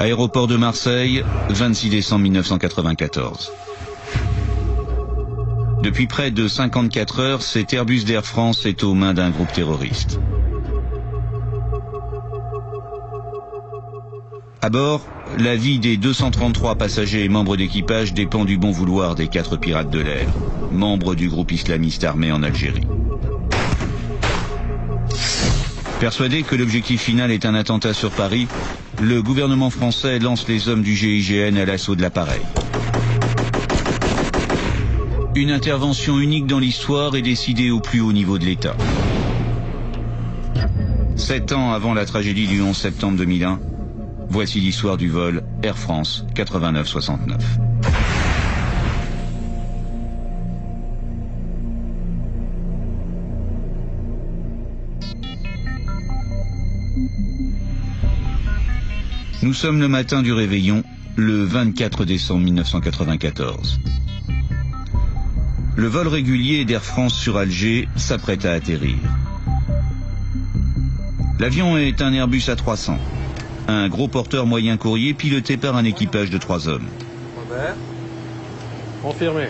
Aéroport de Marseille, 26 décembre 1994. Depuis près de 54 heures, cet Airbus d'Air France est aux mains d'un groupe terroriste. À bord, la vie des 233 passagers et membres d'équipage dépend du bon vouloir des 4 pirates de l'air, membres du groupe islamiste armé en Algérie. Persuadé que l'objectif final est un attentat sur Paris, le gouvernement français lance les hommes du GIGN à l'assaut de l'appareil. Une intervention unique dans l'histoire est décidée au plus haut niveau de l'État. 7 ans avant la tragédie du 11 septembre 2001, voici l'histoire du vol Air France 89-69. Nous sommes le matin du réveillon, le 24 décembre 1994. Le vol régulier d'Air France sur Alger s'apprête à atterrir. L'avion est un Airbus A300, un gros porteur moyen courrier piloté par un équipage de 3 hommes. Confirmé.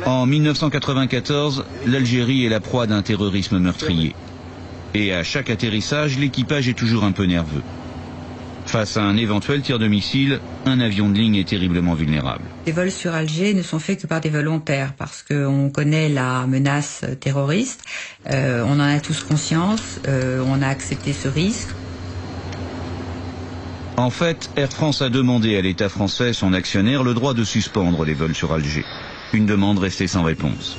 En 1994, l'Algérie est la proie d'un terrorisme meurtrier. Et à chaque atterrissage, l'équipage est toujours un peu nerveux. Face à un éventuel tir de missile, un avion de ligne est terriblement vulnérable. Les vols sur Alger ne sont faits que par des volontaires parce qu'on connaît la menace terroriste, on en a tous conscience, on a accepté ce risque. En fait, Air France a demandé à l'État français, son actionnaire, le droit de suspendre les vols sur Alger. Une demande restée sans réponse.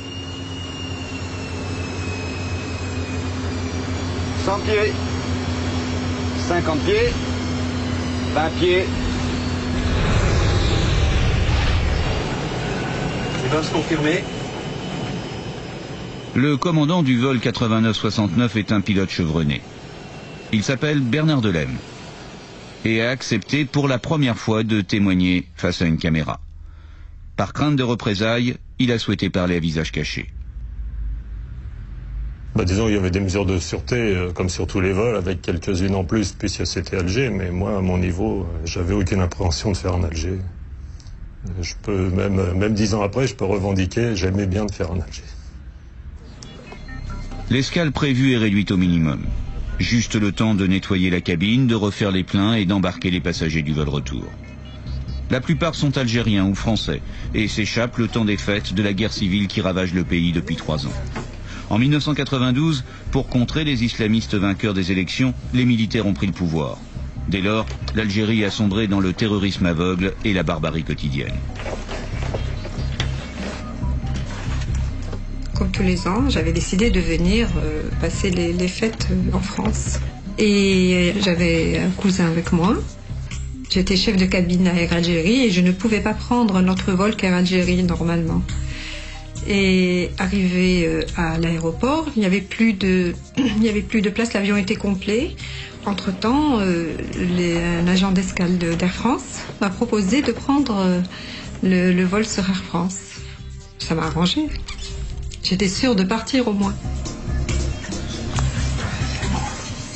100 pieds, 50 pieds, 20 pieds. Les vols confirmés. Le commandant du vol 89-69 est un pilote chevronné. Il s'appelle Bernard Delem et a accepté pour la première fois de témoigner face à une caméra. Par crainte de représailles, il a souhaité parler à visage caché. Disons, il y avait des mesures de sûreté, comme sur tous les vols, avec quelques-unes en plus, puisque c'était Alger, mais moi, à mon niveau, j'avais aucune appréhension de faire en Alger. Je peux, même 10 ans après, je peux revendiquer, j'aimais bien de faire en Alger. L'escale prévue est réduite au minimum. Juste le temps de nettoyer la cabine, de refaire les pleins et d'embarquer les passagers du vol retour. La plupart sont algériens ou français et s'échappent le temps des fêtes de la guerre civile qui ravage le pays depuis 3 ans. En 1992, pour contrer les islamistes vainqueurs des élections, les militaires ont pris le pouvoir. Dès lors, l'Algérie a sombré dans le terrorisme aveugle et la barbarie quotidienne. Comme tous les ans, j'avais décidé de venir passer les fêtes en France. Et j'avais un cousin avec moi. J'étais chef de cabine à Air Algérie et je ne pouvais pas prendre notre vol qu'Air Algérie normalement. Et arrivé à l'aéroport, il n'y avait plus de place, l'avion était complet. Entre-temps, un agent d'escale d'Air France m'a proposé de prendre le vol sur Air France. Ça m'a arrangé. J'étais sûre de partir au moins.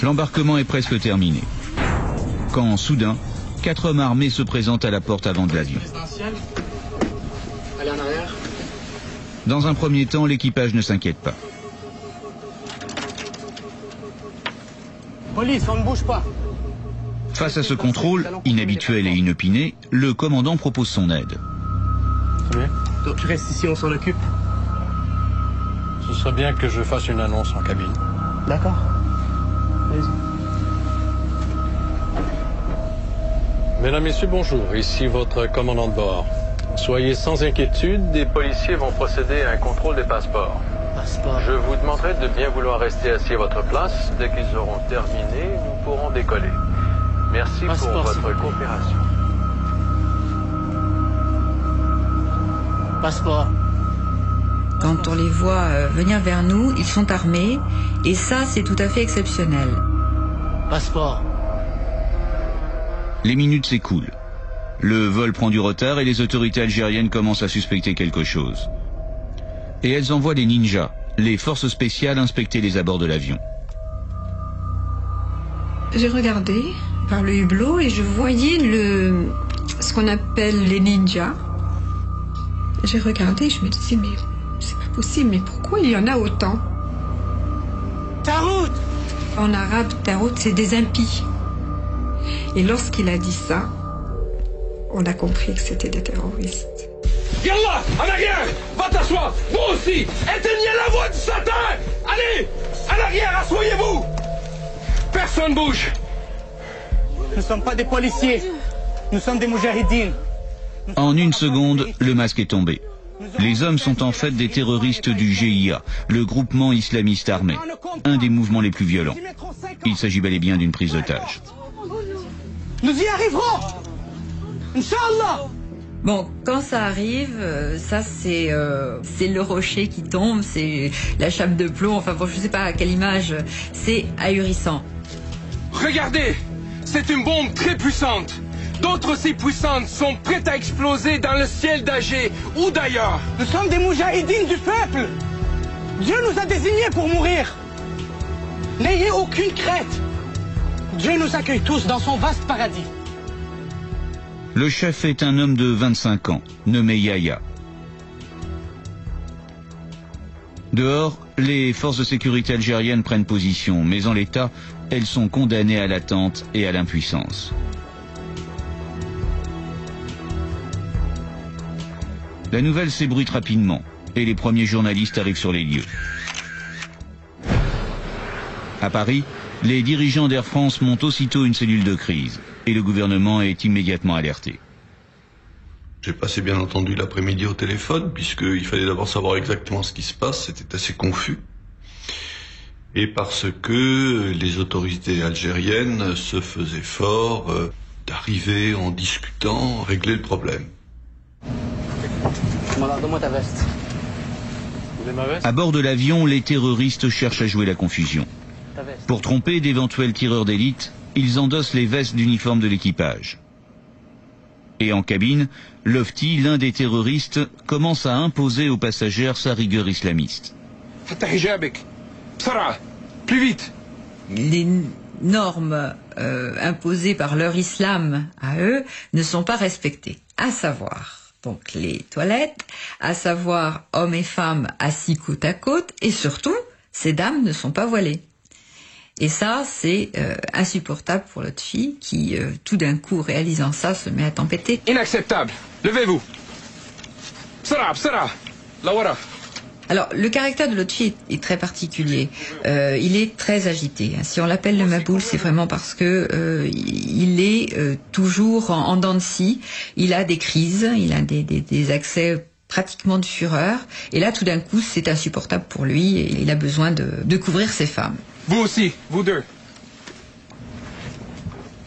L'embarquement est presque terminé. Quand, soudain, 4 hommes armés se présentent à la porte avant de l'avion. Allez en arrière. Dans un premier temps, l'équipage ne s'inquiète pas. Police, on ne bouge pas. Face à ce contrôle, inhabituel et inopiné, le commandant propose son aide. Très bien. Donc tu restes ici, on s'en occupe. Ce serait bien que je fasse une annonce en cabine. D'accord. Allez-y. Mesdames, Messieurs, bonjour. Ici votre commandant de bord. Soyez sans inquiétude, des policiers vont procéder à un contrôle des passeports. Passeport. Je vous demanderai de bien vouloir rester assis à votre place. Dès qu'ils auront terminé, nous pourrons décoller. Merci Passeport, pour votre coopération. Passeport. Quand on les voit venir vers nous, ils sont armés et ça, c'est tout à fait exceptionnel. Passeport. Les minutes s'écoulent. Le vol prend du retard et les autorités algériennes commencent à suspecter quelque chose. Et elles envoient des ninjas, les forces spéciales, inspecter les abords de l'avion. J'ai regardé par le hublot et je voyais ce qu'on appelle les ninjas. J'ai regardé, je me disais, mais c'est pas possible, mais pourquoi il y en a autant? Tarout! En arabe, Tarout, c'est des impies. Et lorsqu'il a dit ça, on a compris que c'était des terroristes. Yallah, en arrière! Va t'asseoir! Vous aussi! Éteignez la voix du Satan! Allez! En arrière, asseyez-vous! Personne bouge! Nous ne sommes pas des policiers. Nous sommes des moujahidines. En une seconde, le masque est tombé. Les hommes sont en fait des terroristes du GIA, le groupement islamiste armé, un des mouvements les plus violents. Il s'agit bel et bien d'une prise d'otage. Nous y arriverons! Inch'Allah! Bon, quand ça arrive, ça c'est le rocher qui tombe, c'est la chape de plomb, enfin bon, je sais pas à quelle image, c'est ahurissant. Regardez! C'est une bombe très puissante! D'autres aussi puissantes sont prêtes à exploser dans le ciel d'Alger ou d'ailleurs. Nous sommes des moujahidines du peuple. Dieu nous a désignés pour mourir. N'ayez aucune crainte. Dieu nous accueille tous dans son vaste paradis. Le chef est un homme de 25 ans, nommé Yahya. Dehors, les forces de sécurité algériennes prennent position, mais en l'état, elles sont condamnées à l'attente et à l'impuissance. La nouvelle s'ébruite rapidement et les premiers journalistes arrivent sur les lieux. À Paris, les dirigeants d'Air France montent aussitôt une cellule de crise et le gouvernement est immédiatement alerté. J'ai passé bien entendu l'après-midi au téléphone puisqu'il fallait d'abord savoir exactement ce qui se passe, c'était assez confus. Et parce que les autorités algériennes se faisaient fort d'arriver en discutant, régler le problème. Donne-moi ta veste. Vous voulez ma veste? À bord de l'avion, les terroristes cherchent à jouer la confusion. Pour tromper d'éventuels tireurs d'élite, ils endossent les vestes d'uniforme de l'équipage. Et en cabine, Lofti, l'un des terroristes, commence à imposer aux passagères sa rigueur islamiste. Plus vite! Les normes imposées par leur islam à eux ne sont pas respectées, à savoir donc les toilettes, à savoir hommes et femmes assis côte à côte, et surtout, ces dames ne sont pas voilées. Et ça, c'est insupportable pour l'autre fille qui, tout d'un coup, réalisant ça, se met à tempêter. Inacceptable! Levez-vous! Bsara! Lawara! Alors, le caractère de l'autre fille est très particulier. Il est très agité. Si on l'appelle le Maboul, c'est vraiment parce que il est toujours en dents de scie. Il a des crises, il a des accès pratiquement de fureur. Et là, tout d'un coup, c'est insupportable pour lui et il a besoin de couvrir ses femmes. Vous aussi, vous deux.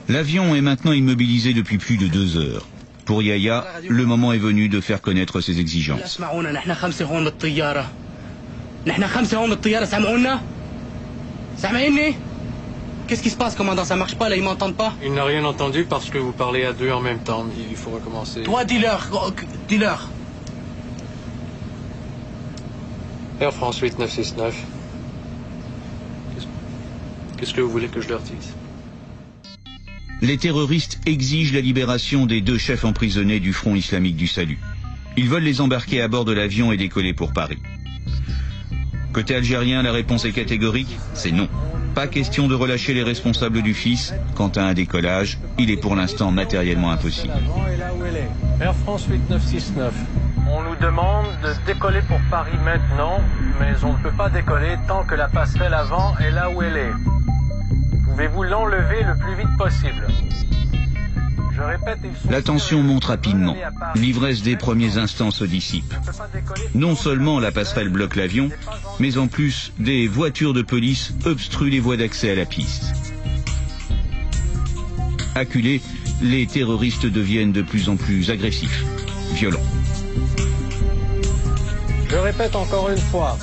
L'avion est maintenant immobilisé depuis plus de 2 heures. Pour Yahya, le moment est venu de faire connaître ses exigences. Qu'est-ce qui se passe, commandant? Ça marche pas, là, ils m'entendent pas? Il n'a rien entendu parce que vous parlez à deux en même temps. Il faut recommencer. Toi, dis-leur, dis-leur. Air France 8969. Qu'est-ce que vous voulez que je leur dise? Les terroristes exigent la libération des 2 chefs emprisonnés du Front islamique du salut. Ils veulent les embarquer à bord de l'avion et décoller pour Paris. Côté algérien, la réponse est catégorique, c'est non. Pas question de relâcher les responsables du fils. Quant à un décollage, il est pour l'instant matériellement impossible. Air France 8969. On nous demande de décoller pour Paris maintenant, mais on ne peut pas décoller tant que la passerelle avant est là où elle est. Pouvez-vous l'enlever le plus vite possible? Je répète, la tension monte rapidement. L'ivresse des premiers instants se dissipe. Non seulement la passerelle bloque l'avion, mais en plus, des voitures de police obstruent les voies d'accès à la piste. Acculés, les terroristes deviennent de plus en plus agressifs, violents. Je répète encore une fois.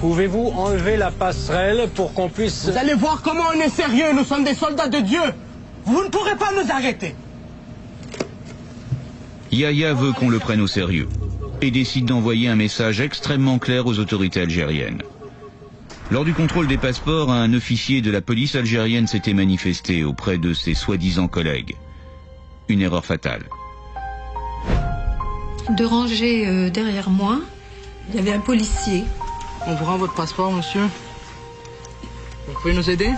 Pouvez-vous enlever la passerelle pour qu'on puisse... Vous allez voir comment on est sérieux, nous sommes des soldats de Dieu. Vous ne pourrez pas nous arrêter. Yahya veut qu'on le prenne au sérieux et décide d'envoyer un message extrêmement clair aux autorités algériennes. Lors du contrôle des passeports, un officier de la police algérienne s'était manifesté auprès de ses soi-disant collègues. Une erreur fatale. De ranger derrière moi, il y avait un policier. On vous rend votre passeport, monsieur. Vous pouvez nous aider?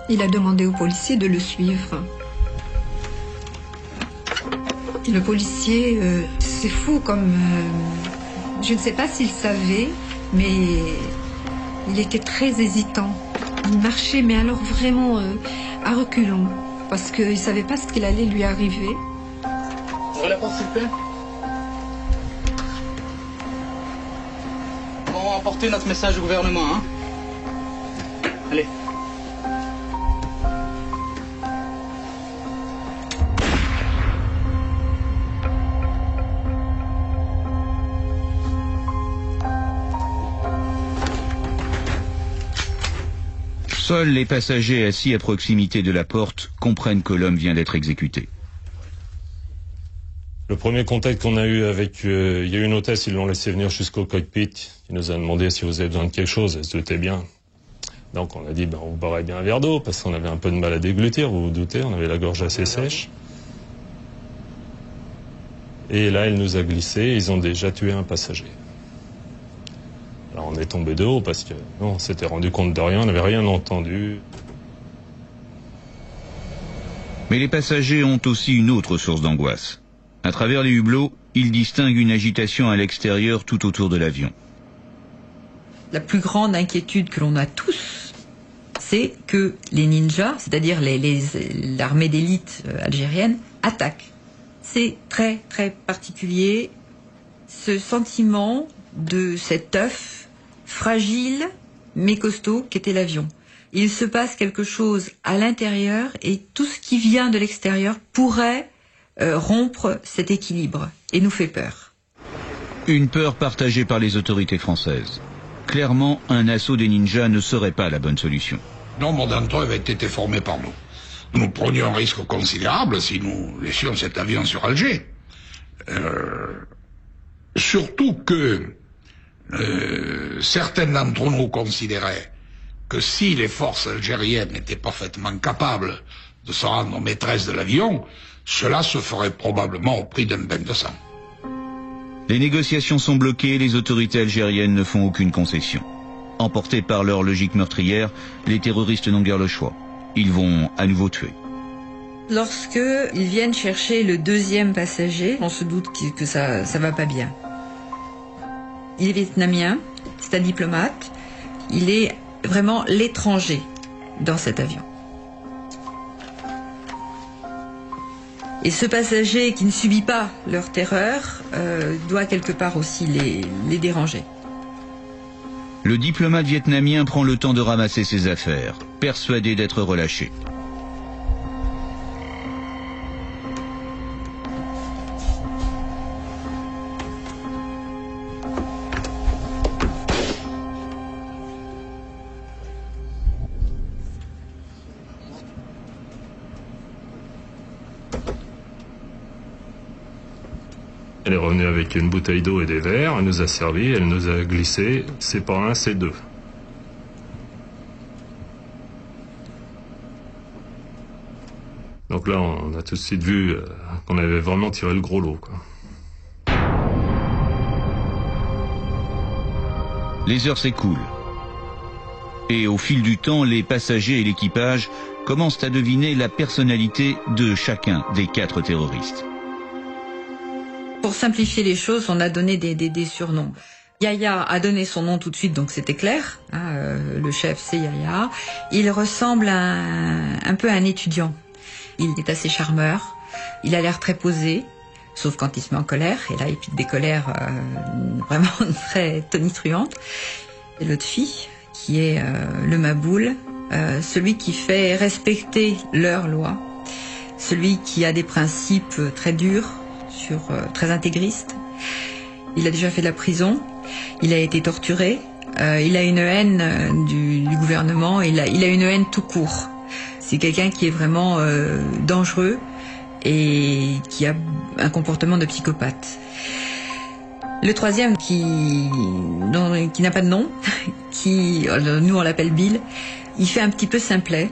Il a demandé au policier de le suivre. Et le policier, c'est fou comme... je ne sais pas s'il savait, mais il était très hésitant. Il marchait, mais alors vraiment à reculons, parce qu'il ne savait pas ce qu'il allait lui arriver. Ouvrez la porte, s'il vous plaît. On va apporter notre message au gouvernement, hein. Allez. Seuls les passagers assis à proximité de la porte comprennent que l'homme vient d'être exécuté. Le premier contact qu'on a eu avec... il y a une hôtesse, ils l'ont laissé venir jusqu'au cockpit. Il nous a demandé si vous avez besoin de quelque chose. Elle se doutait bien. Donc on a dit, on vous boirait bien un verre d'eau, parce qu'on avait un peu de mal à déglutir, vous vous doutez, on avait la gorge assez sèche. Et là, elle nous a glissé, ils ont déjà tué un passager. Alors on est tombé de haut, parce que on s'était rendu compte de rien, on n'avait rien entendu. Mais les passagers ont aussi une autre source d'angoisse. À travers les hublots, ils distinguent une agitation à l'extérieur tout autour de l'avion. La plus grande inquiétude que l'on a tous, c'est que les ninjas, c'est-à-dire l'armée d'élite algérienne, attaquent. C'est très très particulier, ce sentiment de cet œuf fragile mais costaud qu'était l'avion. Il se passe quelque chose à l'intérieur et tout ce qui vient de l'extérieur pourrait rompre cet équilibre et nous fait peur. Une peur partagée par les autorités françaises. Clairement, un assaut des ninjas ne serait pas la bonne solution. Nombre d'entre eux avaient été formés par nous. Nous prenions un risque considérable si nous laissions cet avion sur Alger. Surtout que certains d'entre nous considéraient que si les forces algériennes étaient parfaitement capables de se rendre maîtresses de l'avion, cela se ferait probablement au prix d'un bain de sang. Les négociations sont bloquées, les autorités algériennes ne font aucune concession. Emportés par leur logique meurtrière, les terroristes n'ont guère le choix. Ils vont à nouveau tuer. Lorsque ils viennent chercher le deuxième passager, on se doute que ça va pas bien. Il est vietnamien, c'est un diplomate, il est vraiment l'étranger dans cet avion. Et ce passager qui ne subit pas leur terreur doit quelque part aussi les déranger. Le diplomate vietnamien prend le temps de ramasser ses affaires, persuadé d'être relâché. Elle est revenue avec une bouteille d'eau et des verres, elle nous a servi, elle nous a glissé, c'est pas un, c'est deux. Donc là, on a tout de suite vu qu'on avait vraiment tiré le gros lot, quoi. Les heures s'écoulent. Et au fil du temps, les passagers et l'équipage commencent à deviner la personnalité de chacun des 4 terroristes. Pour simplifier les choses, on a donné des surnoms. Yahya a donné son nom tout de suite, donc c'était clair. Le chef, c'est Yahya. Il ressemble un peu à un étudiant. Il est assez charmeur. Il a l'air très posé, sauf quand il se met en colère. Et là, il pique des colères vraiment très tonitruantes. Et l'autre fille, qui est le Maboul, celui qui fait respecter leurs lois, celui qui a des principes très durs, très intégriste. Il a déjà fait de la prison, il a été torturé, il a une haine du gouvernement, il a une haine tout court. C'est quelqu'un qui est vraiment dangereux et qui a un comportement de psychopathe. Le troisième qui n'a pas de nom, nous on l'appelle Bill, il fait un petit peu simplet.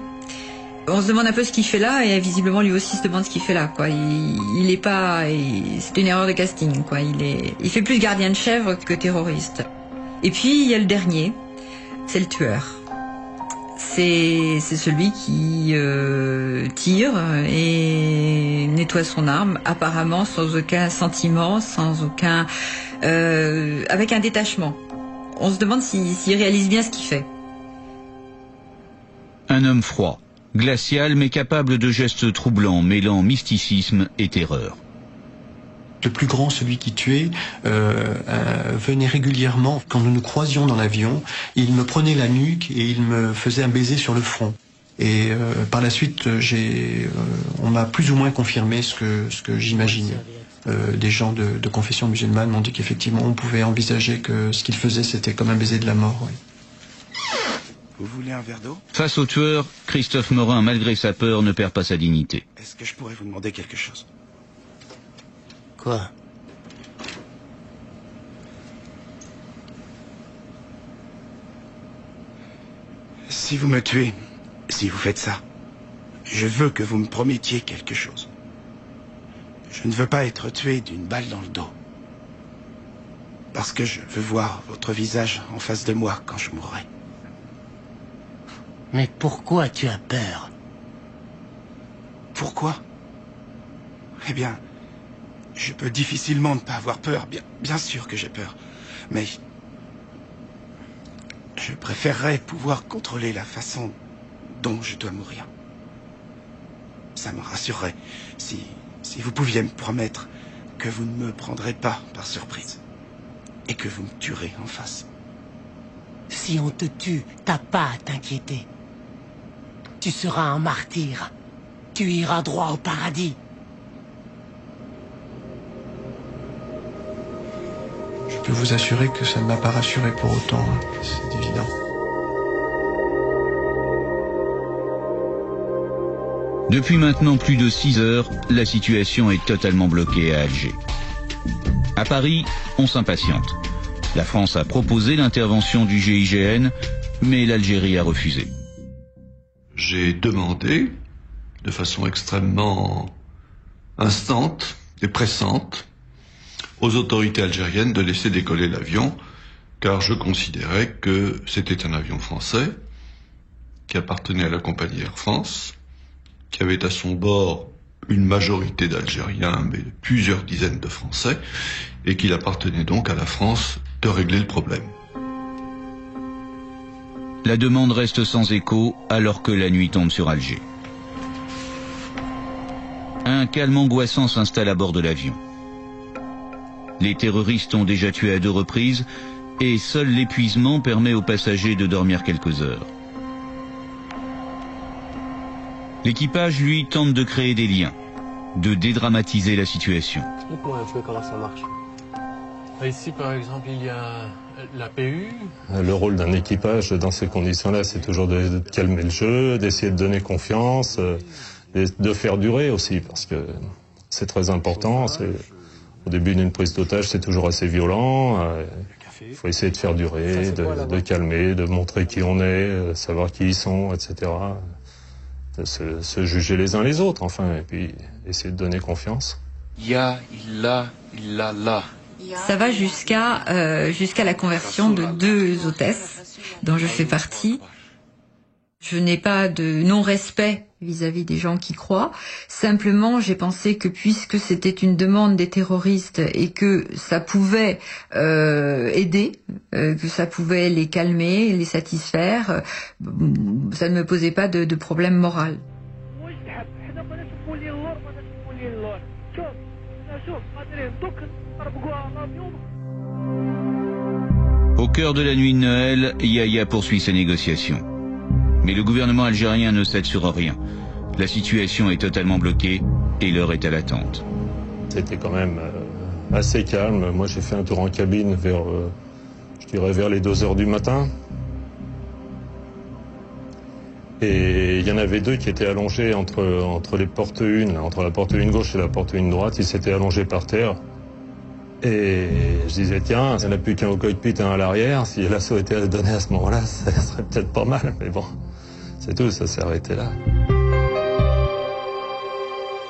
On se demande un peu ce qu'il fait là et visiblement lui aussi se demande ce qu'il fait là, quoi. Il est pas, c'est une erreur de casting, quoi. Il fait plus gardien de chèvre que terroriste. Et puis il y a le dernier, c'est le tueur. C'est celui qui tire et nettoie son arme, apparemment sans aucun sentiment, avec un détachement. On se demande s'il réalise bien ce qu'il fait. Un homme froid, glacial mais capable de gestes troublants, mêlant mysticisme et terreur. Le plus grand, celui qui tuait, venait régulièrement, quand nous nous croisions dans l'avion, il me prenait la nuque et il me faisait un baiser sur le front. Et par la suite, on m'a plus ou moins confirmé ce que j'imaginais. Des gens de confession musulmane m'ont dit qu'effectivement, on pouvait envisager que ce qu'il faisait, c'était comme un baiser de la mort. Oui. Vous voulez un verre d'eau ? Face au tueur, Christophe Morin, malgré sa peur, ne perd pas sa dignité. Est-ce que je pourrais vous demander quelque chose ? Quoi ? Si vous me tuez, si vous faites ça, je veux que vous me promettiez quelque chose. Je ne veux pas être tué d'une balle dans le dos. Parce que je veux voir votre visage en face de moi quand je mourrai. Mais pourquoi tu as peur ? Pourquoi ? Eh bien, je peux difficilement ne pas avoir peur. Bien sûr que j'ai peur. Mais je préférerais pouvoir contrôler la façon dont je dois mourir. Ça me rassurerait si vous pouviez me promettre que vous ne me prendrez pas par surprise et que vous me tuerez en face. Si on te tue, t'as pas à t'inquiéter. Tu seras un martyr. Tu iras droit au paradis. Je peux vous assurer que ça ne m'a pas rassuré pour autant, c'est évident. Depuis maintenant plus de 6 heures, la situation est totalement bloquée à Alger. À Paris, on s'impatiente. La France a proposé l'intervention du GIGN, mais l'Algérie a refusé. J'ai demandé, de façon extrêmement instante et pressante, aux autorités algériennes de laisser décoller l'avion, car je considérais que c'était un avion français, qui appartenait à la compagnie Air France, qui avait à son bord une majorité d'Algériens, mais plusieurs dizaines de Français, et qu'il appartenait donc à la France de régler le problème. La demande reste sans écho alors que la nuit tombe sur Alger. Un calme angoissant s'installe à bord de l'avion. Les terroristes ont déjà tué à 2 reprises et seul l'épuisement permet aux passagers de dormir quelques heures. L'équipage, lui, tente de créer des liens, de dédramatiser la situation. Explique-moi un peu comment ça marche. Ici, par exemple, il y a la PU. Le rôle d'un équipage dans ces conditions-là, c'est toujours de calmer le jeu, d'essayer de donner confiance, de faire durer aussi, parce que c'est très important. Au début d'une prise d'otage, c'est toujours assez violent. Il faut essayer de faire durer, de calmer, de montrer qui on est, savoir qui ils sont, etc. De se juger les uns les autres, enfin, et puis essayer de donner confiance. Ya, illah, illallah. Ça va jusqu'à la conversion de 2 hôtesses dont je fais partie. Je n'ai pas de non-respect vis-à-vis des gens qui croient. Simplement, j'ai pensé que puisque c'était une demande des terroristes et que ça pouvait aider, que ça pouvait les calmer, les satisfaire, ça ne me posait pas de problème moral. Au cœur de la nuit de Noël, Yahya poursuit ses négociations. Mais le gouvernement algérien ne cède sur rien. La situation est totalement bloquée et l'heure est à l'attente. C'était quand même assez calme. Moi, j'ai fait un tour en cabine vers les 2 heures du matin. Et il y en avait 2 qui étaient allongés entre les portes 1, entre la porte 1 gauche et la porte 1 droite. Ils s'étaient allongés par terre. Et je disais, tiens, il n'y en a plus qu'un au cockpit et un à l'arrière. Si l'assaut était donné à ce moment-là, ça serait peut-être pas mal. Mais bon, c'est tout, ça s'est arrêté là.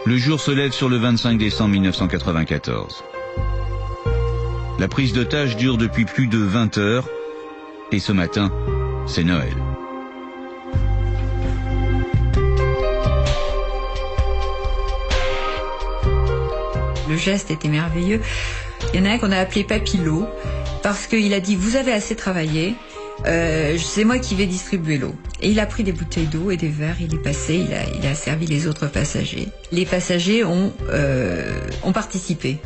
Le jour se lève sur le 25 décembre 1994. La prise d'otage dure depuis plus de 20 heures. Et ce matin, c'est Noël. Le geste était merveilleux. Il y en a un qu'on a appelé Papillot, parce qu'il a dit « Vous avez assez travaillé, c'est moi qui vais distribuer l'eau ». Et il a pris des bouteilles d'eau et des verres, il est passé, il a servi les autres passagers. Les passagers ont participé.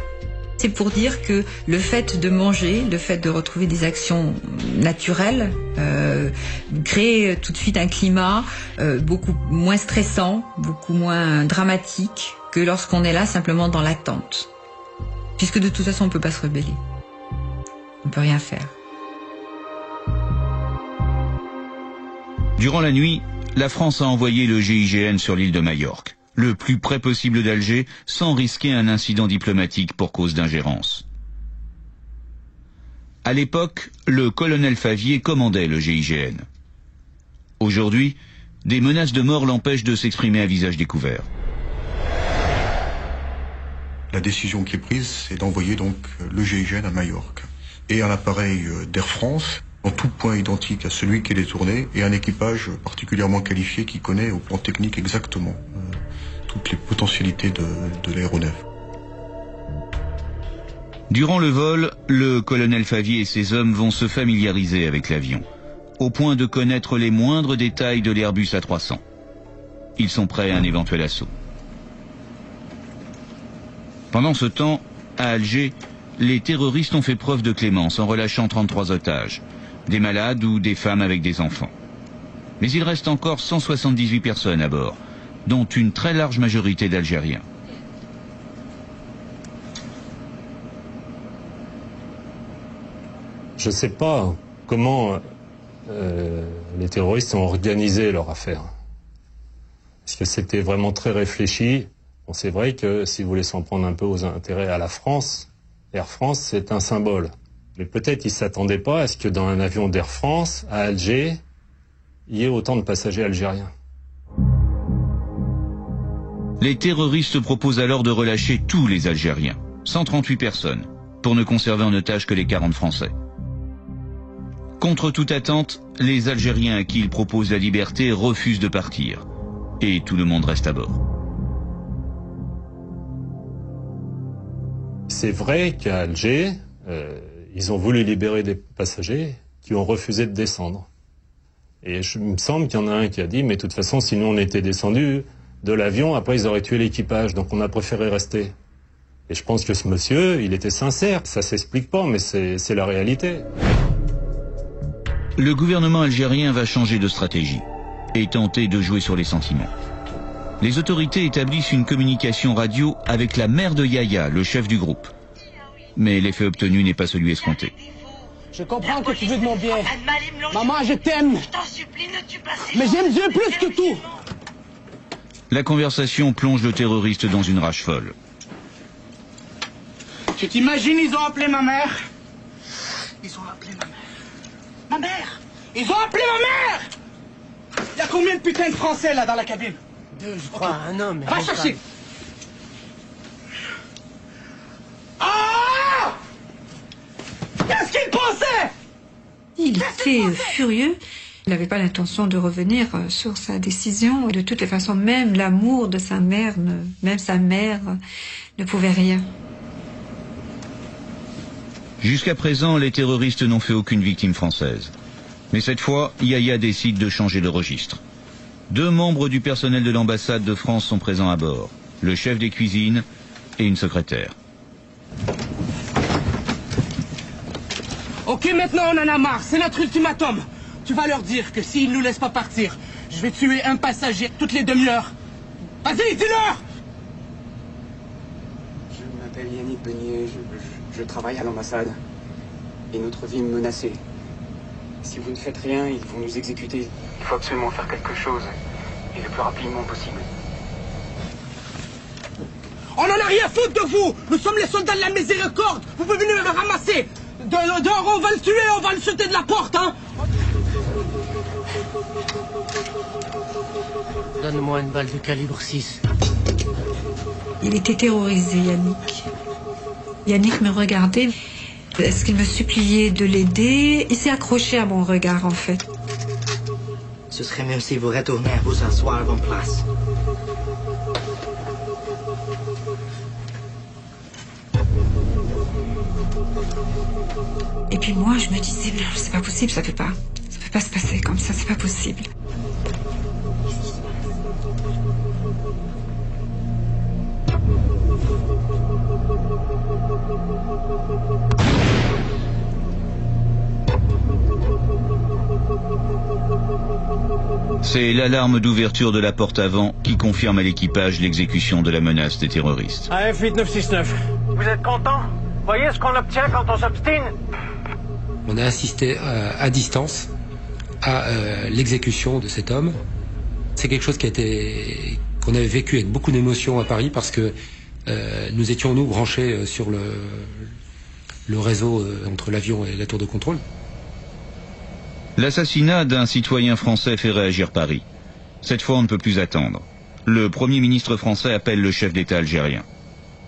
C'est pour dire que le fait de manger, le fait de retrouver des actions naturelles, crée tout de suite un climat beaucoup moins stressant, beaucoup moins dramatique que lorsqu'on est là simplement dans l'attente. Puisque de toute façon, on ne peut pas se rebeller. On ne peut rien faire. Durant la nuit, la France a envoyé le GIGN sur l'île de Majorque, le plus près possible d'Alger, sans risquer un incident diplomatique pour cause d'ingérence. À l'époque, le colonel Favier commandait le GIGN. Aujourd'hui, des menaces de mort l'empêchent de s'exprimer à visage découvert. La décision qui est prise, c'est d'envoyer donc le GIGN à Majorque et un appareil d'Air France en tout point identique à celui qui est détourné et un équipage particulièrement qualifié qui connaît au plan technique exactement toutes les potentialités de l'aéronef. Durant le vol, le colonel Favier et ses hommes vont se familiariser avec l'avion, au point de connaître les moindres détails de l'Airbus A300. Ils sont prêts à un éventuel assaut. Pendant ce temps, à Alger, les terroristes ont fait preuve de clémence en relâchant 33 otages, des malades ou des femmes avec des enfants. Mais il reste encore 178 personnes à bord, dont une très large majorité d'Algériens. Je ne sais pas comment les terroristes ont organisé leur affaire. Est-ce que c'était vraiment très réfléchi? Bon, c'est vrai que si vous voulez s'en prendre un peu aux intérêts à la France, Air France, c'est un symbole. Mais peut-être ils ne s'attendaient pas à ce que dans un avion d'Air France, à Alger, il y ait autant de passagers algériens. Les terroristes proposent alors de relâcher tous les Algériens, 138 personnes, pour ne conserver en otage que les 40 Français. Contre toute attente, les Algériens à qui ils proposent la liberté refusent de partir. Et tout le monde reste à bord. C'est vrai qu'à Alger, ils ont voulu libérer des passagers qui ont refusé de descendre. Et il me semble qu'il y en a un qui a dit « mais de toute façon, sinon on était descendu de l'avion, après ils auraient tué l'équipage, donc on a préféré rester ». Et je pense que ce monsieur, il était sincère. Ça s'explique pas, mais c'est la réalité. Le gouvernement algérien va changer de stratégie et tenter de jouer sur les sentiments. Les autorités établissent une communication radio avec la mère de Yahya, le chef du groupe. Mais l'effet obtenu n'est pas celui escompté. Je comprends que tu veux de mon bien. Maman, je t'aime. Je t'en supplie, ne tue pas ces gens. Mais j'aime Dieu plus que tout. La conversation plonge le terroriste dans une rage folle. Tu t'imagines, ils ont appelé ma mère? Ils ont appelé ma mère. Ma mère! Ils ont appelé ma mère! Il y a combien de putains de Français là dans la cabine? 2, je crois, un homme. Va chercher! Ah! Qu'est-ce qu'il pensait? Il était furieux. Il n'avait pas l'intention de revenir sur sa décision. De toutes les façons, même l'amour de sa mère, même sa mère ne pouvait rien. Jusqu'à présent, les terroristes n'ont fait aucune victime française. Mais cette fois, Yahya décide de changer de registre. 2 membres du personnel de l'ambassade de France sont présents à bord. Le chef des cuisines et une secrétaire. Ok, maintenant on en a marre. C'est notre ultimatum. Tu vas leur dire que s'ils ne nous laissent pas partir, je vais tuer un passager toutes les demi-heures. Vas-y, dis-leur! Je m'appelle Yannick Beignet, je travaille à l'ambassade. Et notre vie est menacée. Si vous ne faites rien, ils vont nous exécuter. Il faut absolument faire quelque chose. Et le plus rapidement possible. On n'en a rien à foutre de vous. Nous sommes les soldats de la miséricorde. Vous pouvez venir le ramasser. Dehors, on va le tuer, on va le jeter de la porte, hein. Donne-moi une balle de calibre 6. Il était terrorisé, Yannick. Yannick me regardait. Est-ce qu'il me suppliait de l'aider? Il s'est accroché à mon regard, en fait. Ce serait mieux si vous retournez à vous asseoir à votre place. Et puis moi, je me disais, non, c'est pas possible, ça peut pas se passer comme ça, c'est pas possible. C'est l'alarme d'ouverture de la porte avant qui confirme à l'équipage l'exécution de la menace des terroristes. AF 8969. Vous êtes content? Voyez ce qu'on obtient quand on s'obstine? On a assisté à distance à l'exécution de cet homme. C'est quelque chose qu'on avait vécu avec beaucoup d'émotion à Paris parce que nous étions, nous, branchés sur le réseau entre l'avion et la tour de contrôle. L'assassinat d'un citoyen français fait réagir Paris. Cette fois, on ne peut plus attendre. Le Premier ministre français appelle le chef d'État algérien.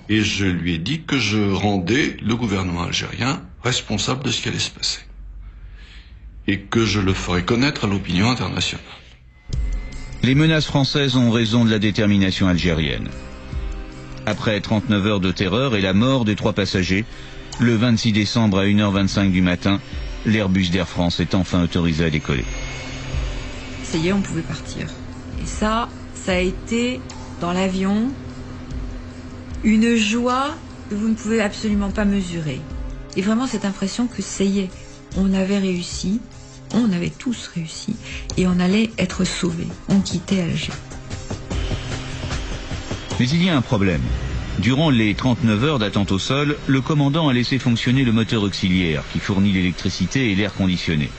Et je lui ai dit que je rendais le gouvernement algérien responsable de ce qui allait se passer. Et que je le ferai connaître à l'opinion internationale. Les menaces françaises ont raison de la détermination algérienne. Après 39 heures de terreur et la mort des 3 passagers, le 26 décembre à 1h25 du matin, l'Airbus d'Air France est enfin autorisé à décoller. Ça y est, on pouvait partir. Et ça a été, dans l'avion, une joie que vous ne pouvez absolument pas mesurer. Et vraiment cette impression que ça y est, on avait réussi, on avait tous réussi, et on allait être sauvés. On quittait Alger. Mais il y a un problème. Durant les 39 heures d'attente au sol, le commandant a laissé fonctionner le moteur auxiliaire qui fournit l'électricité et l'air conditionné.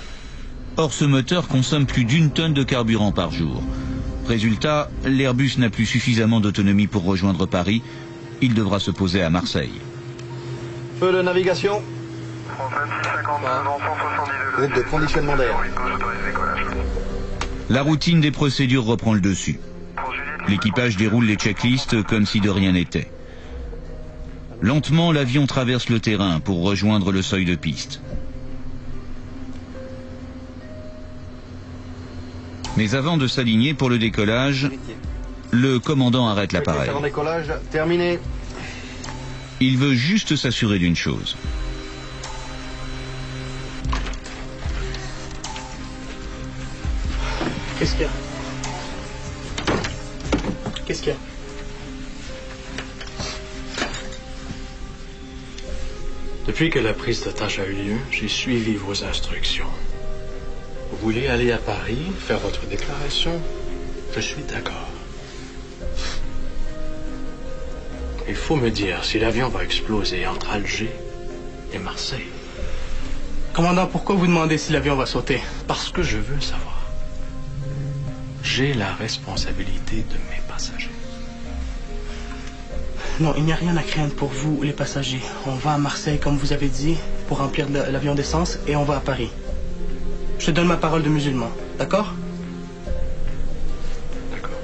Or, ce moteur consomme plus d'1 tonne de carburant par jour. Résultat, l'Airbus n'a plus suffisamment d'autonomie pour rejoindre Paris. Il devra se poser à Marseille. Feu de navigation. Groupe de conditionnement d'air. La routine des procédures reprend le dessus. L'équipage déroule les checklists comme si de rien n'était. Lentement, l'avion traverse le terrain pour rejoindre le seuil de piste. Mais avant de s'aligner pour le décollage, le commandant arrête l'appareil. Décollage terminé. Il veut juste s'assurer d'une chose. Qu'est-ce qu'il y a? Qu'est-ce qu'il y a? Depuis que la prise d'otage a eu lieu, j'ai suivi vos instructions. Vous voulez aller à Paris, faire votre déclaration? Je suis d'accord. Il faut me dire si l'avion va exploser entre Alger et Marseille. Commandant, pourquoi vous demandez si l'avion va sauter? Parce que je veux savoir. J'ai la responsabilité de mes passagers. Non, il n'y a rien à craindre pour vous, les passagers. On va à Marseille, comme vous avez dit, pour remplir l'avion d'essence, et on va à Paris. Je te donne ma parole de musulman, d'accord? D'accord.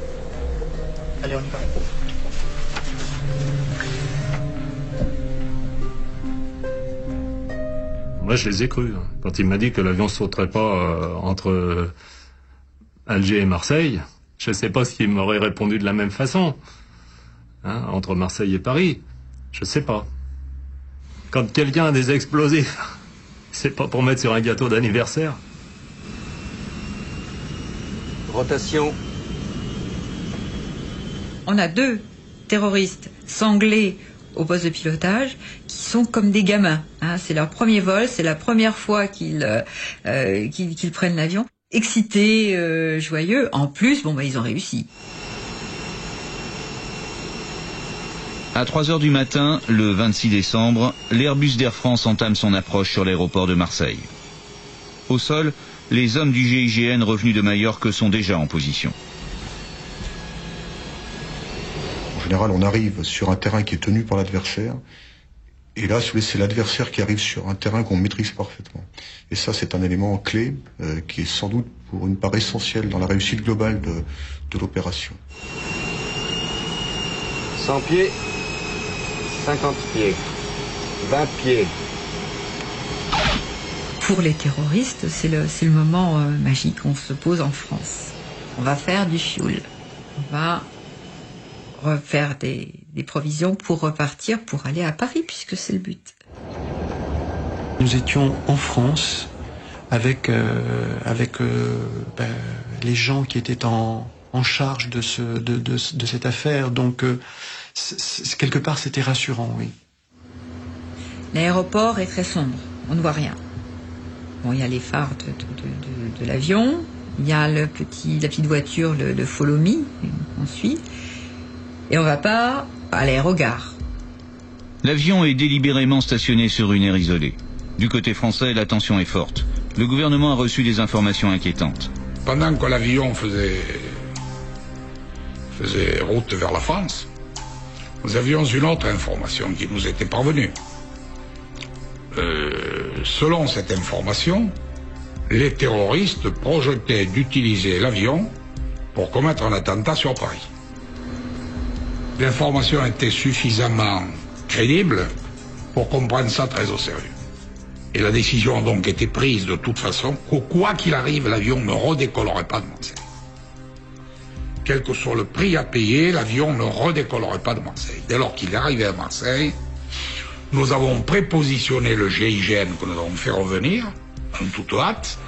Allez, on y va. Moi, je les ai crus. Quand il m'a dit que l'avion sauterait pas entre Alger et Marseille, je ne sais pas s'il m'aurait répondu de la même façon. Hein, entre Marseille et Paris, je sais pas. Quand quelqu'un a des explosifs, c'est pas pour mettre sur un gâteau d'anniversaire. Rotation. On a 2 terroristes sanglés au poste de pilotage qui sont comme des gamins. Hein. C'est leur premier vol, c'est la première fois qu'ils prennent l'avion. Excités, joyeux. En plus, ils ont réussi. À 3 heures du matin, le 26 décembre, l'Airbus d'Air France entame son approche sur l'aéroport de Marseille. Au sol, les hommes du GIGN revenus de Majorque sont déjà en position. général, on arrive sur un terrain qui est tenu par l'adversaire. Et là, c'est l'adversaire qui arrive sur un terrain qu'on maîtrise parfaitement. Et ça, c'est un élément clé qui est sans doute pour une part essentielle dans la réussite globale de l'opération. 100 pieds, 50 pieds, 20 pieds. Pour les terroristes, c'est le moment magique. On se pose en France. On va faire du fioul. On va refaire des provisions pour repartir, pour aller à Paris, puisque c'est le but. Nous étions en France avec les gens qui étaient en charge de cette affaire. Donc, quelque part, c'était rassurant, oui. L'aéroport est très sombre. On ne voit rien. Bon, il y a les phares de l'avion. Il y a la petite voiture, le Follow Me, on suit. Et on va pas à l'aérogare. L'avion est délibérément stationné sur une aire isolée. Du côté français, la tension est forte. Le gouvernement a reçu des informations inquiétantes. Pendant que l'avion faisait route vers la France, nous avions une autre information qui nous était parvenue. Selon cette information, les terroristes projetaient d'utiliser l'avion pour commettre un attentat sur Paris. L'information était suffisamment crédible pour comprendre ça très au sérieux. Et la décision a donc été prise de toute façon que quoi qu'il arrive, l'avion ne redécollerait pas de Marseille. Quel que soit le prix à payer, l'avion ne redécollerait pas de Marseille. Dès lors qu'il est arrivé à Marseille, nous avons prépositionné le GIGN que nous avons fait revenir en toute hâte.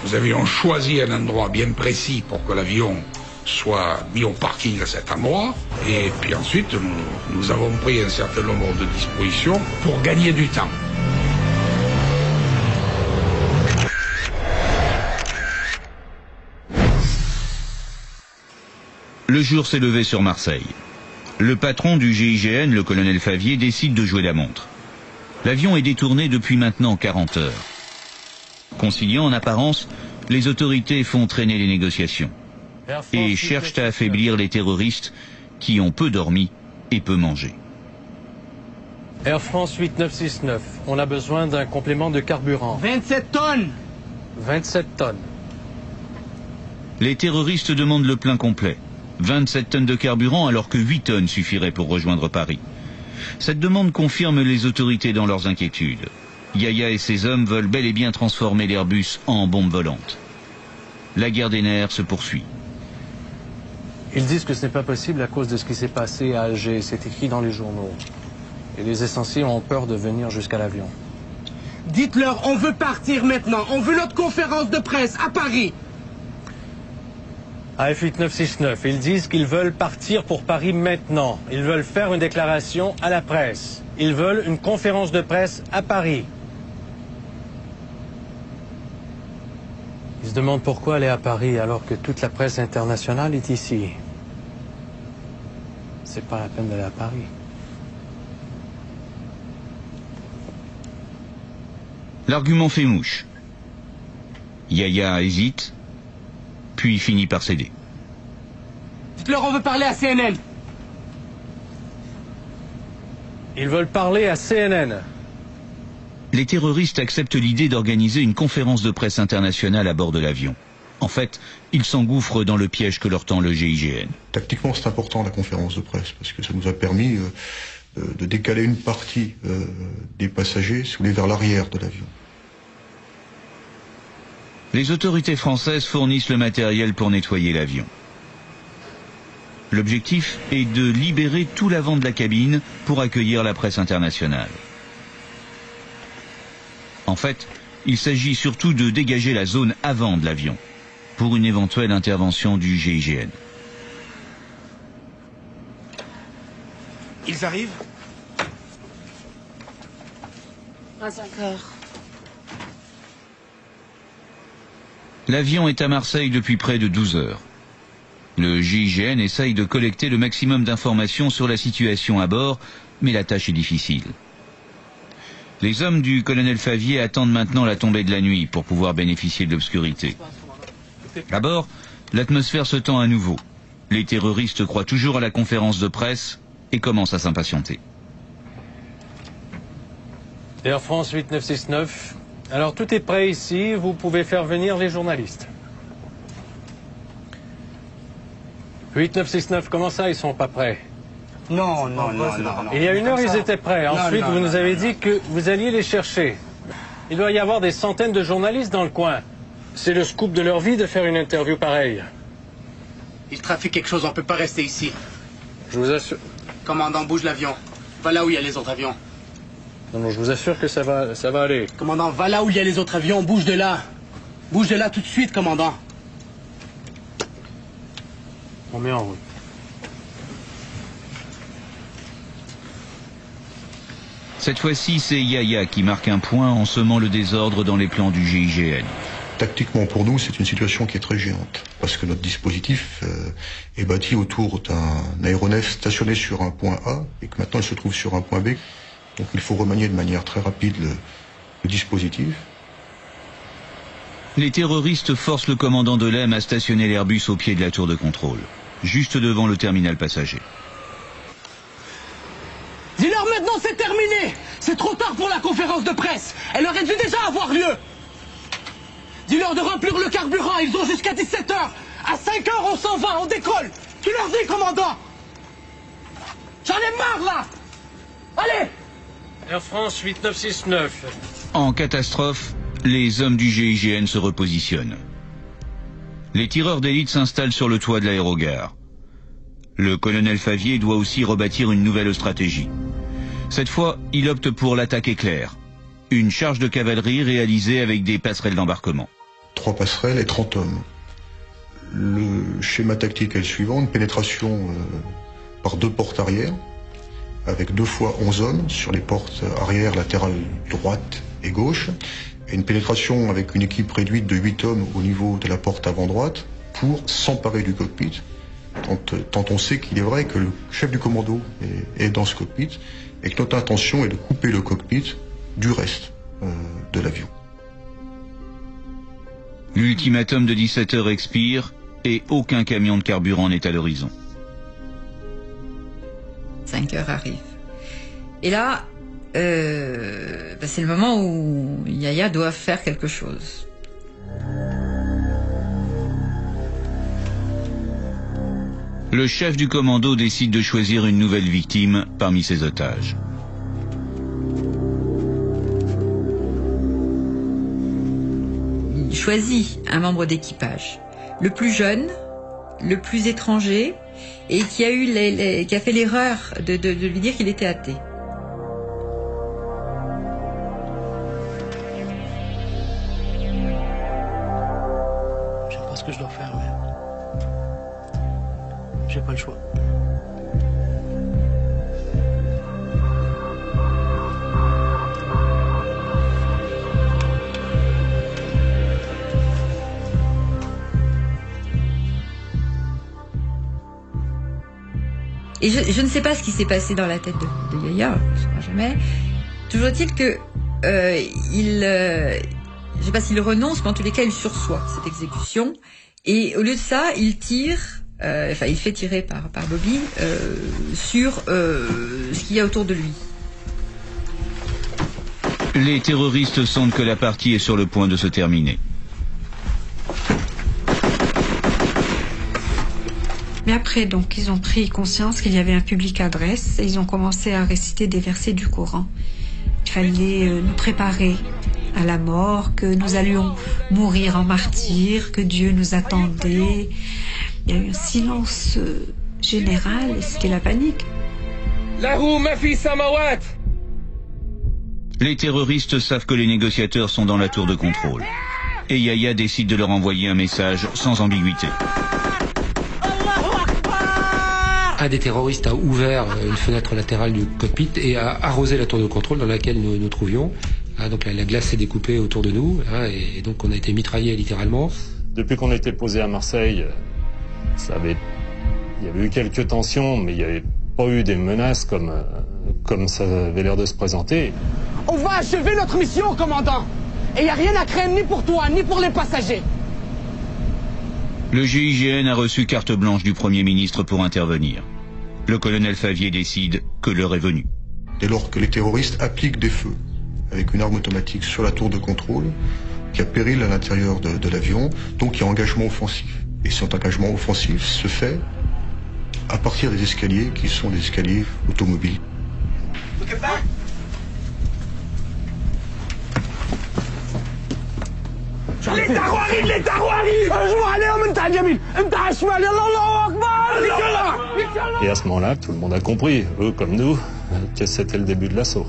Nous avions choisi un endroit bien précis pour que l'avion soit mis au parking à cet endroit. Et puis ensuite, nous avons pris un certain nombre de dispositions pour gagner du temps. Le jour s'est levé sur Marseille. Le patron du GIGN, le colonel Favier, décide de jouer la montre. L'avion est détourné depuis maintenant 40 heures. Conciliant en apparence, les autorités font traîner les négociations et cherchent à affaiblir les terroristes qui ont peu dormi et peu mangé. Air France 8969, on a besoin d'un complément de carburant. 27 tonnes 27 tonnes. Les terroristes demandent le plein complet. 27 tonnes de carburant alors que 8 tonnes suffiraient pour rejoindre Paris. Cette demande confirme les autorités dans leurs inquiétudes. Yahya et ses hommes veulent bel et bien transformer l'Airbus en bombe volante. La guerre des nerfs se poursuit. Ils disent que ce n'est pas possible à cause de ce qui s'est passé à Alger. C'est écrit dans les journaux. Et les essentiels ont peur de venir jusqu'à l'avion. Dites-leur, on veut partir maintenant. On veut notre conférence de presse à Paris. AF 8969, ils disent qu'ils veulent partir pour Paris maintenant. Ils veulent faire une déclaration à la presse. Ils veulent une conférence de presse à Paris. Ils se demandent pourquoi aller à Paris alors que toute la presse internationale est ici. C'est pas la peine d'aller à Paris. L'argument fait mouche. Yahya hésite, puis finit par céder. Dites-leur, on veut parler à CNN. Ils veulent parler à CNN. Les terroristes acceptent l'idée d'organiser une conférence de presse internationale à bord de l'avion. En fait, ils s'engouffrent dans le piège que leur tend le GIGN. Tactiquement, c'est important la conférence de presse, parce que ça nous a permis de décaler une partie des passagers vers l'arrière de l'avion. Les autorités françaises fournissent le matériel pour nettoyer l'avion. L'objectif est de libérer tout l'avant de la cabine pour accueillir la presse internationale. En fait, il s'agit surtout de dégager la zone avant de l'avion pour une éventuelle intervention du GIGN. Ils arrivent? Pas encore. L'avion est à Marseille depuis près de 12 heures. Le GIGN essaye de collecter le maximum d'informations sur la situation à bord, mais la tâche est difficile. Les hommes du colonel Favier attendent maintenant la tombée de la nuit pour pouvoir bénéficier de l'obscurité. À bord, l'atmosphère se tend à nouveau. Les terroristes croient toujours à la conférence de presse et commencent à s'impatienter. Air France 8969. Alors tout est prêt ici, vous pouvez faire venir les journalistes. 8969, comment ça ils sont pas prêts? Non. Il y a une heure ils étaient prêts, ensuite vous nous avez dit que vous alliez les chercher. Il doit y avoir des centaines de journalistes dans le coin. C'est le scoop de leur vie de faire une interview pareille. Il trafique quelque chose, on peut pas rester ici. Je vous assure... Commandant, bouge l'avion. Va là où il y a les autres avions. Non, je vous assure que ça va aller. Commandant, va là où il y a les autres avions, bouge de là. Bouge de là tout de suite, commandant. On met en route. Cette fois-ci, c'est Yahya qui marque un point en semant le désordre dans les plans du GIGN. Tactiquement pour nous, c'est une situation qui est très gênante, parce que notre dispositif est bâti autour d'un aéronef stationné sur un point A, et que maintenant il se trouve sur un point B. Donc il faut remanier de manière très rapide le dispositif. Les terroristes forcent le commandant de l'EM à stationner l'Airbus au pied de la tour de contrôle, juste devant le terminal passager. Dis-leur maintenant c'est terminé. C'est trop tard pour la conférence de presse. Elle aurait dû déjà avoir lieu. Dis-leur de remplir le carburant, ils ont jusqu'à 17h. À 5h on s'en va, on décolle. Tu leur dis, commandant. J'en ai marre là. Allez. Air France 8969. En catastrophe, les hommes du GIGN se repositionnent. Les tireurs d'élite s'installent sur le toit de l'aérogare. Le colonel Favier doit aussi rebâtir une nouvelle stratégie. Cette fois, il opte pour l'attaque éclair. Une charge de cavalerie réalisée avec des passerelles d'embarquement. 3 passerelles et 30 hommes. Le schéma tactique est le suivant, une pénétration par 2 portes arrière, avec 2 fois 11 hommes sur les portes arrière latérales droite et gauche, et une pénétration avec une équipe réduite de 8 hommes au niveau de la porte avant droite pour s'emparer du cockpit, tant on sait qu'il est vrai que le chef du commando est dans ce cockpit, et que notre intention est de couper le cockpit du reste de l'avion. L'ultimatum de 17h expire et aucun camion de carburant n'est à l'horizon. 5h arrive. Et là, c'est le moment où Yahya doit faire quelque chose. Le chef du commando décide de choisir une nouvelle victime parmi ses otages. Il choisit un membre d'équipage, le plus jeune, le plus étranger, et qui a fait l'erreur de lui dire qu'il était athée. Je sais pas ce que je dois faire, mais j'ai pas le choix. Et je ne sais pas ce qui s'est passé dans la tête de Yahya, on ne saura jamais. Toujours est-il que je ne sais pas s'il renonce, mais en tous les cas, il sursoit cette exécution. Et au lieu de ça, il tire, il fait tirer par Bobby sur ce qu'il y a autour de lui. Les terroristes sentent que la partie est sur le point de se terminer. Mais après, donc, ils ont pris conscience qu'il y avait un public adresse et ils ont commencé à réciter des versets du Coran. Il fallait nous préparer à la mort, que nous allions mourir en martyrs, que Dieu nous attendait. Il y a eu un silence général et c'était la panique. Les terroristes savent que les négociateurs sont dans la tour de contrôle. Et Yahya décide de leur envoyer un message sans ambiguïté. Un des terroristes a ouvert une fenêtre latérale du cockpit et a arrosé la tour de contrôle dans laquelle nous nous trouvions. Donc la glace s'est découpée autour de nous et donc on a été mitraillés littéralement. Depuis qu'on était posé à Marseille, il y avait eu quelques tensions, mais il n'y avait pas eu des menaces comme ça avait l'air de se présenter. On va achever notre mission, commandant. Et il n'y a rien à craindre ni pour toi, ni pour les passagers. Le GIGN a reçu carte blanche du Premier ministre pour intervenir. Le colonel Favier décide que l'heure est venue. Dès lors que les terroristes appliquent des feux avec une arme automatique sur la tour de contrôle, qu'il y a péril à l'intérieur de l'avion, donc il y a engagement offensif. Et cet engagement offensif se fait à partir des escaliers qui sont des escaliers automobiles. Et à ce moment-là, tout le monde a compris, eux comme nous, que c'était le début de l'assaut.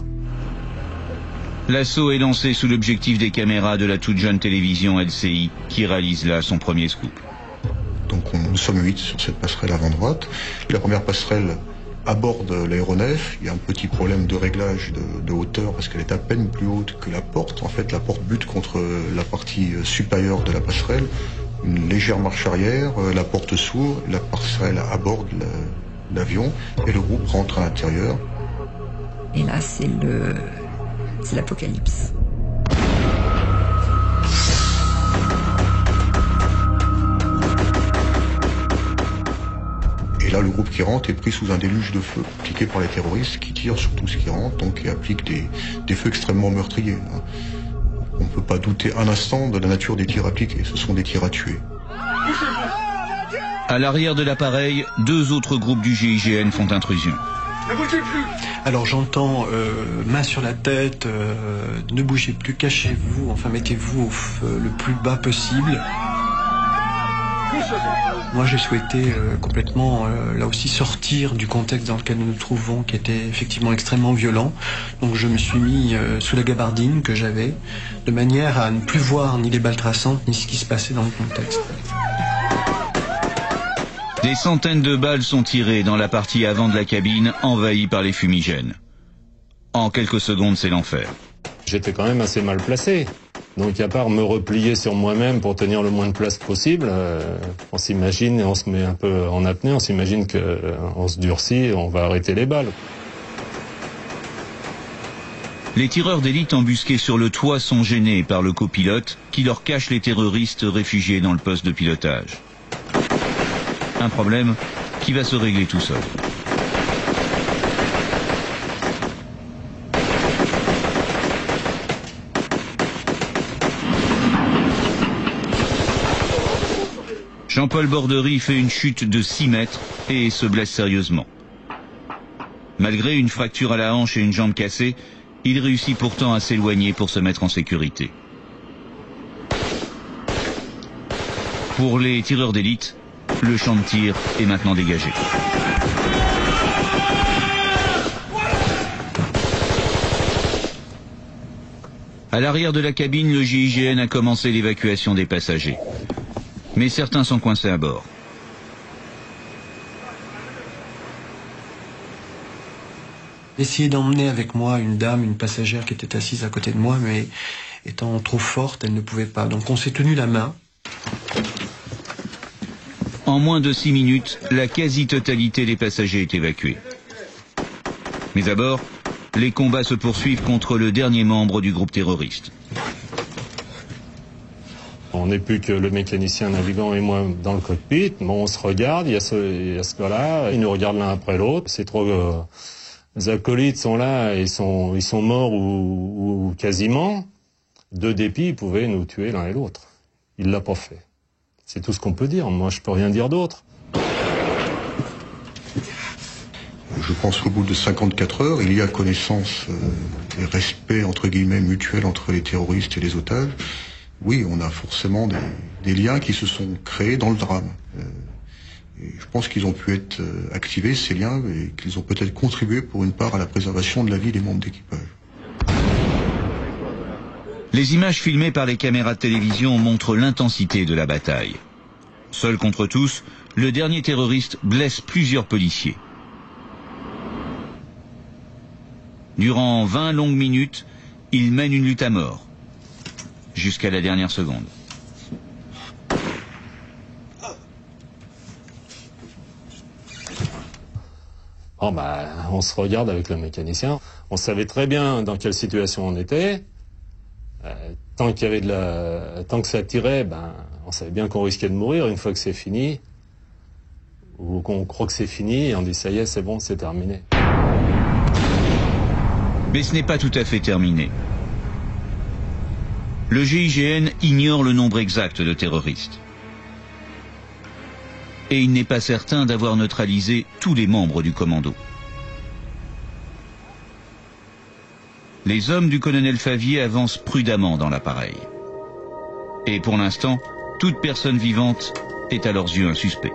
L'assaut est lancé sous l'objectif des caméras de la toute jeune télévision LCI, qui réalise là son premier scoop. Donc nous sommes 8 sur cette passerelle avant-droite. La première passerelle aborde l'aéronef. Il y a un petit problème de réglage de hauteur parce qu'elle est à peine plus haute que la porte. En fait, la porte bute contre la partie supérieure de la passerelle. Une légère marche arrière, la porte s'ouvre, la passerelle aborde l'avion et le groupe rentre à l'intérieur. Et là, c'est l'apocalypse. Et là, le groupe qui rentre est pris sous un déluge de feu, appliqué par les terroristes qui tirent sur tout ce qui rentre, donc et appliquent des feux extrêmement meurtriers. On ne peut pas douter un instant de la nature des tirs appliqués. Ce sont des tirs à tuer. À l'arrière de l'appareil, 2 autres groupes du GIGN font intrusion. Ne bougez plus. Alors j'entends main sur la tête, ne bougez plus, cachez-vous, enfin mettez-vous le plus bas possible. Moi j'ai souhaité complètement là aussi sortir du contexte dans lequel nous nous trouvons, qui était effectivement extrêmement violent. Donc je me suis mis sous la gabardine que j'avais, de manière à ne plus voir ni les balles traçantes, ni ce qui se passait dans le contexte. Des centaines de balles sont tirées dans la partie avant de la cabine, envahie par les fumigènes. En quelques secondes, c'est l'enfer. J'étais quand même assez mal placé. Donc à part me replier sur moi-même pour tenir le moins de place possible, on s'imagine, et on se met un peu en apnée, on s'imagine qu'on se durcit et on va arrêter les balles. Les tireurs d'élite embusqués sur le toit sont gênés par le copilote qui leur cache les terroristes réfugiés dans le poste de pilotage. Un problème qui va se régler tout seul. Jean-Paul Borderie fait une chute de 6 mètres et se blesse sérieusement. Malgré une fracture à la hanche et une jambe cassée, il réussit pourtant à s'éloigner pour se mettre en sécurité. Pour les tireurs d'élite, le champ de tir est maintenant dégagé. À l'arrière de la cabine, le GIGN a commencé l'évacuation des passagers. Mais certains sont coincés à bord. Essayé d'emmener avec moi une dame, une passagère qui était assise à côté de moi, mais étant trop forte, elle ne pouvait pas. Donc on s'est tenu la main. En moins de 6 minutes, la quasi-totalité des passagers est évacuée. Mais à bord, les combats se poursuivent contre le dernier membre du groupe terroriste. On n'est plus que le mécanicien navigant et moi dans le cockpit. Bon, on se regarde, il y a ce gars-là, ils nous regardent l'un après l'autre. C'est trop... les acolytes sont là, ils sont morts ou quasiment. De dépit, ils pouvaient nous tuer l'un et l'autre. Il l'a pas fait. C'est tout ce qu'on peut dire. Moi, je peux rien dire d'autre. Je pense qu'au bout de 54 heures, il y a connaissance et respect, entre guillemets, mutuel entre les terroristes et les otages. Oui, on a forcément des liens qui se sont créés dans le drame. Et je pense qu'ils ont pu être activés, ces liens, et qu'ils ont peut-être contribué pour une part à la préservation de la vie des membres d'équipage. Les images filmées par les caméras de télévision montrent l'intensité de la bataille. Seul contre tous, le dernier terroriste blesse plusieurs policiers. Durant 20 longues minutes, il mène une lutte à mort, jusqu'à la dernière seconde. Bon, on se regarde avec le mécanicien. On savait très bien dans quelle situation on était. Tant que ça tirait, on savait bien qu'on risquait de mourir une fois que c'est fini, ou qu'on croit que c'est fini, et on dit ça y est, c'est bon, c'est terminé. Mais ce n'est pas tout à fait terminé. Le GIGN ignore le nombre exact de terroristes. Et il n'est pas certain d'avoir neutralisé tous les membres du commando. Les hommes du colonel Favier avancent prudemment dans l'appareil. Et pour l'instant, toute personne vivante est à leurs yeux un suspect.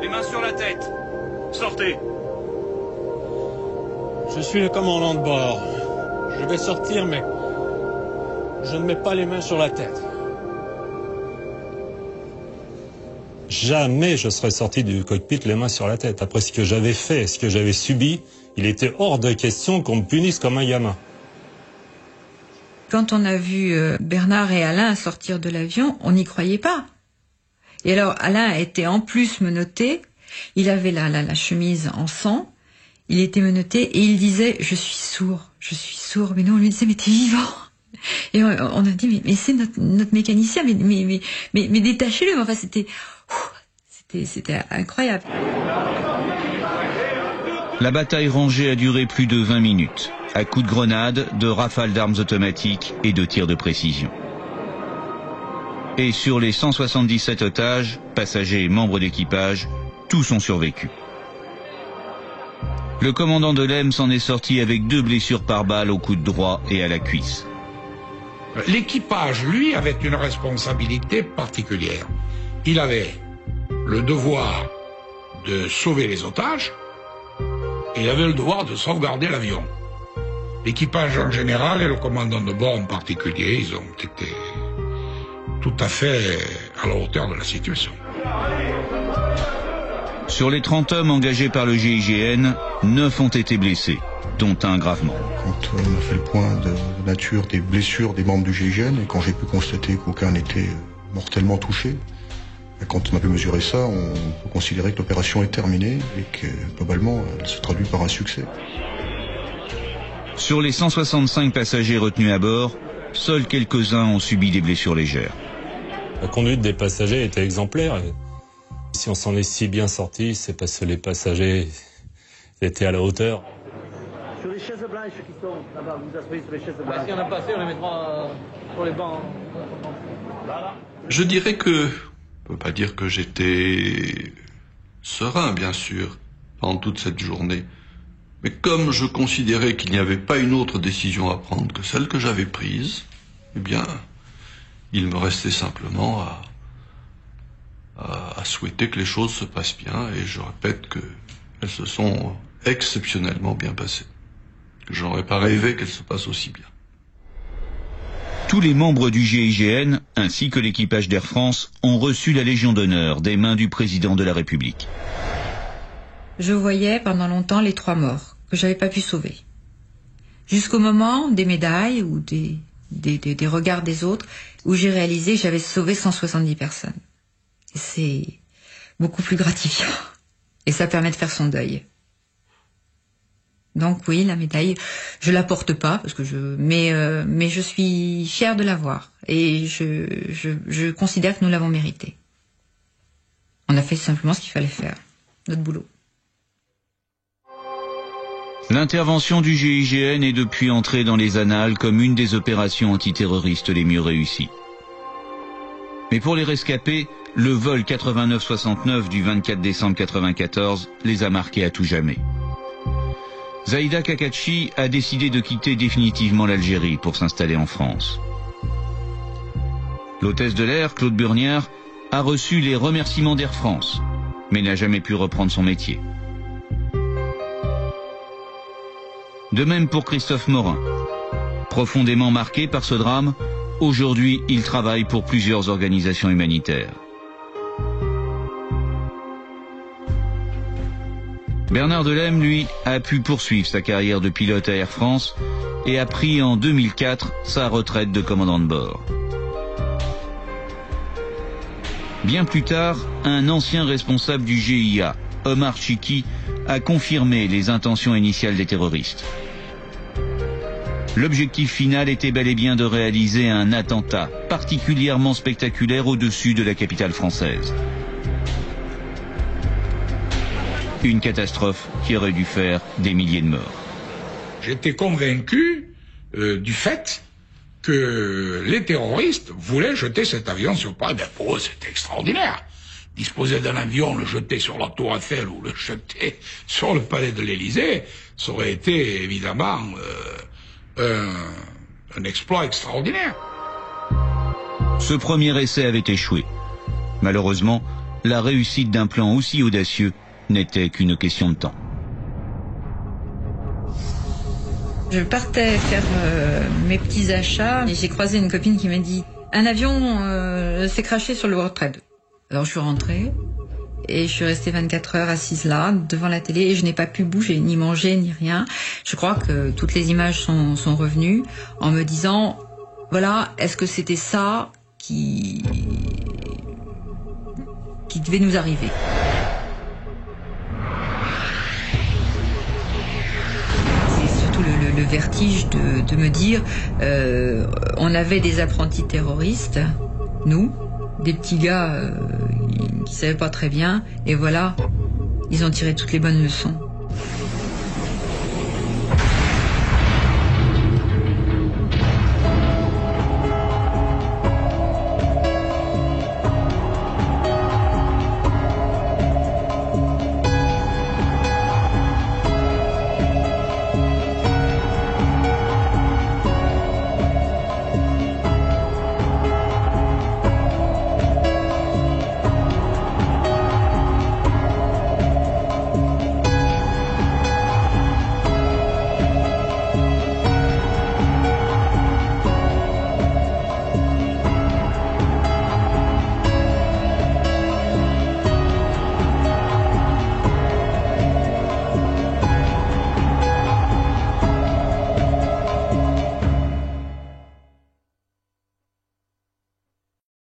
Les mains sur la tête. Sortez. Je suis le commandant de bord. Je vais sortir, mais je ne mets pas les mains sur la tête. Jamais je serais sorti du cockpit les mains sur la tête. Après ce que j'avais fait, ce que j'avais subi, il était hors de question qu'on me punisse comme un gamin. Quand on a vu Bernard et Alain sortir de l'avion, on n'y croyait pas. Et alors Alain était en plus menotté, il avait la chemise en sang, il était menotté et il disait « je suis sourd ». Mais nous on lui disait « mais t'es vivant ». Et on a dit « mais c'est notre mécanicien, mais détachez-le ». Enfin c'était incroyable. La bataille rangée a duré plus de 20 minutes, à coups de grenades, de rafales d'armes automatiques et de tirs de précision. Et sur les 177 otages, passagers et membres d'équipage, tous ont survécu. Le commandant de l'EM s'en est sorti avec 2 blessures par balle au coude droit et à la cuisse. L'équipage, lui, avait une responsabilité particulière. Il avait le devoir de sauver les otages et il avait le devoir de sauvegarder l'avion. L'équipage en général et le commandant de bord en particulier, ils ont été tout à fait à la hauteur de la situation. Sur les 30 hommes engagés par le GIGN, 9 ont été blessés, dont un gravement. Quand on a fait le point de nature des blessures des membres du GIGN, et quand j'ai pu constater qu'aucun n'était mortellement touché, quand on a pu mesurer ça, on peut considérer que l'opération est terminée et que globalement, elle se traduit par un succès. Sur les 165 passagers retenus à bord, seuls quelques-uns ont subi des blessures légères. La conduite des passagers était exemplaire. Si on s'en est si bien sorti, c'est parce que les passagers étaient à la hauteur. Sur les chaises blanches qui sont là-bas, vous asseyez sur les chaises blanches. Si on a passé, on les mettra sur les bancs. Je dirais que, on peut pas dire que j'étais serein, bien sûr, pendant toute cette journée. Mais comme je considérais qu'il n'y avait pas une autre décision à prendre que celle que j'avais prise, eh bien, il me restait simplement à souhaiter que les choses se passent bien, et je répète qu'elles se sont exceptionnellement bien passées. Je n'aurais pas rêvé qu'elles se passent aussi bien. Tous les membres du GIGN, ainsi que l'équipage d'Air France, ont reçu la Légion d'honneur des mains du président de la République. Je voyais pendant longtemps les 3 morts que j'avais pas pu sauver. Jusqu'au moment des médailles ou des regards des autres où j'ai réalisé que j'avais sauvé 170 personnes. Et c'est beaucoup plus gratifiant. Et ça permet de faire son deuil. Donc oui, la médaille, je la porte pas parce que mais je suis fière de l'avoir et je considère que nous l'avons méritée. On a fait simplement ce qu'il fallait faire, notre boulot. L'intervention du GIGN est depuis entrée dans les annales comme une des opérations antiterroristes les mieux réussies. Mais pour les rescapés, le vol 89-69 du 24 décembre 1994 les a marqués à tout jamais. Zaïda Kakachi a décidé de quitter définitivement l'Algérie pour s'installer en France. L'hôtesse de l'air, Claude Burnière, a reçu les remerciements d'Air France, mais n'a jamais pu reprendre son métier. De même pour Christophe Morin. Profondément marqué par ce drame, aujourd'hui il travaille pour plusieurs organisations humanitaires. Bernard Delem, lui, a pu poursuivre sa carrière de pilote à Air France et a pris en 2004 sa retraite de commandant de bord. Bien plus tard, un ancien responsable du GIA, Omar Chiki, a confirmé les intentions initiales des terroristes. L'objectif final était bel et bien de réaliser un attentat particulièrement spectaculaire au-dessus de la capitale française. Une catastrophe qui aurait dû faire des milliers de morts. J'étais convaincu du fait que les terroristes voulaient jeter cet avion sur Paris. Ben pour eux, c'était extraordinaire. Disposer d'un avion, le jeter sur la Tour Eiffel ou le jeter sur le palais de l'Élysée, ça aurait été évidemment un exploit extraordinaire. Ce premier essai avait échoué. Malheureusement, la réussite d'un plan aussi audacieux n'était qu'une question de temps. Je partais faire mes petits achats et j'ai croisé une copine qui m'a dit « Un avion s'est crashé sur le World Trade ». Alors je suis rentrée et je suis restée 24 heures assise là, devant la télé, et je n'ai pas pu bouger, ni manger, ni rien. Je crois que toutes les images sont revenues en me disant « Voilà, est-ce que c'était ça qui devait nous arriver ?» Le vertige de me dire on avait des apprentis terroristes, nous, des petits gars qui savaient pas très bien, et voilà, ils ont tiré toutes les bonnes leçons.